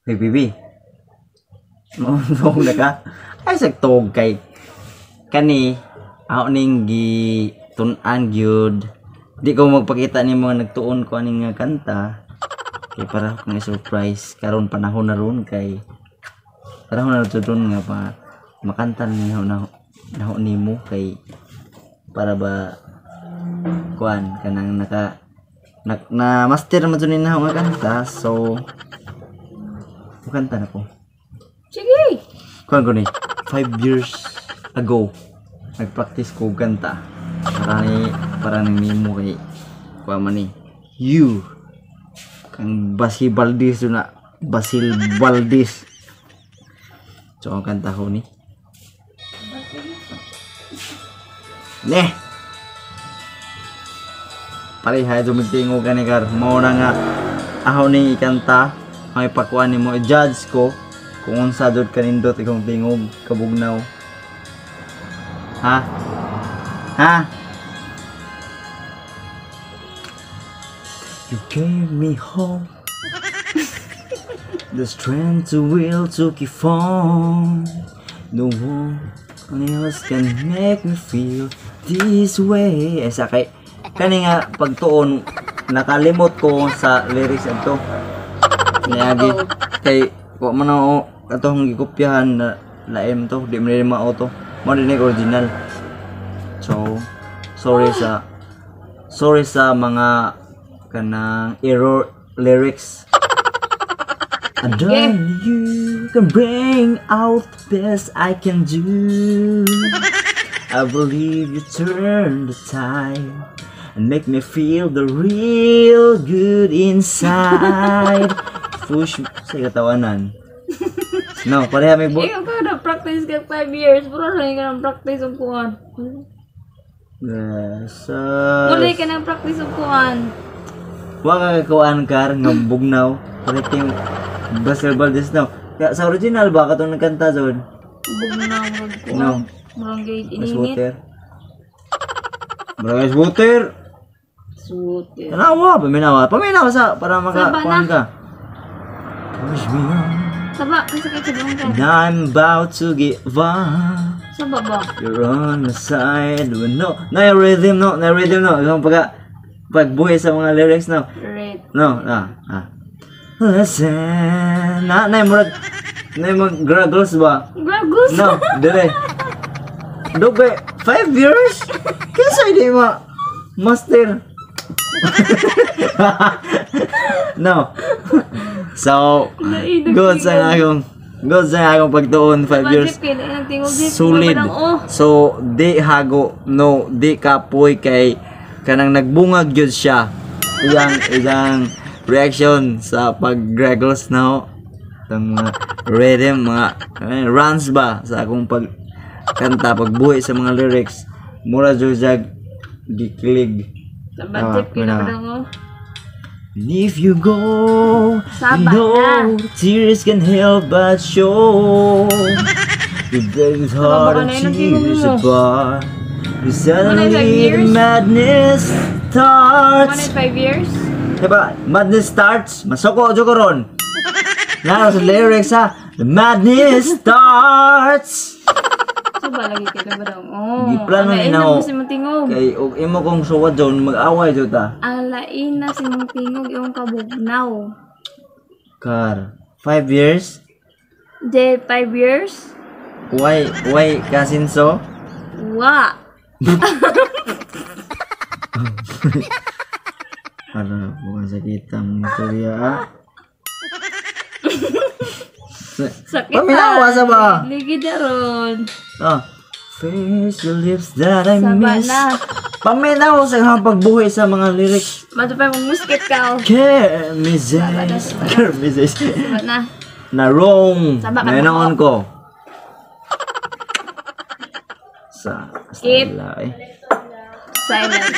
Hey, Bibi. Mong na ka. Ay, sagtog kay kani. Ako ning tun-an gyud. Di ko magpakita ni mga nagtuon ko aning nga kanta. Kay para akong surprise karon panahon na ron kay panahon na tudon nga pa makanta ni naho nimo kay para ba kuan kanang na master man ni naho nga kanta so kanta na ko. Sige. Kuan ko ni 5 years ago nagpractice ko kanta para ni nimo kay kuan man ni you kang Basil Valdez na Basil Valdez. So ang kanta ko ni ne pareha dumitingo ka ni kar mo na nga ahaw ning ikanta may pakuan nimo i-judge ko kung unsa dud kanindot ikong tingog kabugnaw ha you gave me hope, the strength to will to keep on. No one else can make me feel this way. Sakay kani nga pagtuon nakalimot ko sa lyrics adto. Niagi kay ko man atong gikopyahan na laim to, di man mao to. Mo din original. So sorry sa mga kanang error lyrics. And then you can bring out the best I can do. I believe you turn the tide and make me feel the real good inside. Push sa katawanan. No, pareha may Ikaw ka na-practice ka 5 years. Puro na ka na-practice ang kuhan. Yes. Muli ka na-practice ang kuhan. Wa ka kuan kar nga bugnaw. Pareting Basil Valdez now. Kaya sa original ba katong nagkanta zon? Bugnaw magkuhan. No. Barangay Ice ininit. water. Barangay water. Suter. Paminawa sa para makakuan ka. Push me on. Saba, kasi kayo sabang ka. And I'm about to give up. Saba ba? You're on my side. No, na-rhythm no. Yung pagbuhay sa mga lyrics no. Red. No, listen. Na yung graggles ba? Gragus. No, dire. Dobe, 5 years? Kasi hindi mo master. No. So, good sa akong pagtuon 5 years. Solid. So, di hago, no, di kapoy kay kanang nagbungag yun siya. Iyang reaction sa pag-graggles na itong mga rhythm, mga runs ba sa akong pagkanta, pagbuhay sa mga lyrics. Mura jujag gikilig. Sabatip kinabadang mo. And if you go, Saba no tears can help but show. You break his heart and tears apart. Suddenly the madness starts. 5 years? Diba? Madness starts. Masoko ron. Naro sa lyrics ha. The madness starts. So ba lagi kita ba daw? Oh. Giplano ni na nao. si Muntingog. Kay og imo kong suwad zone mag-away jud ta. Alain na si Muntingog yung kabugnaw. Kar 5 years? De 5 years? Why kasinso? Wa. Ano, bukan sakit ang istorya ha? Sakit Paminawa sa ba? Ligid na ron. Face the lips that I Saba miss. na. Paminawa sa mga pagbuhay sa mga lyrics. Bato pa mong musket ka. Kermizes. Saba na. Na wrong. Saba ka na Nainoon ko. Sa Skip. style eh. Silent.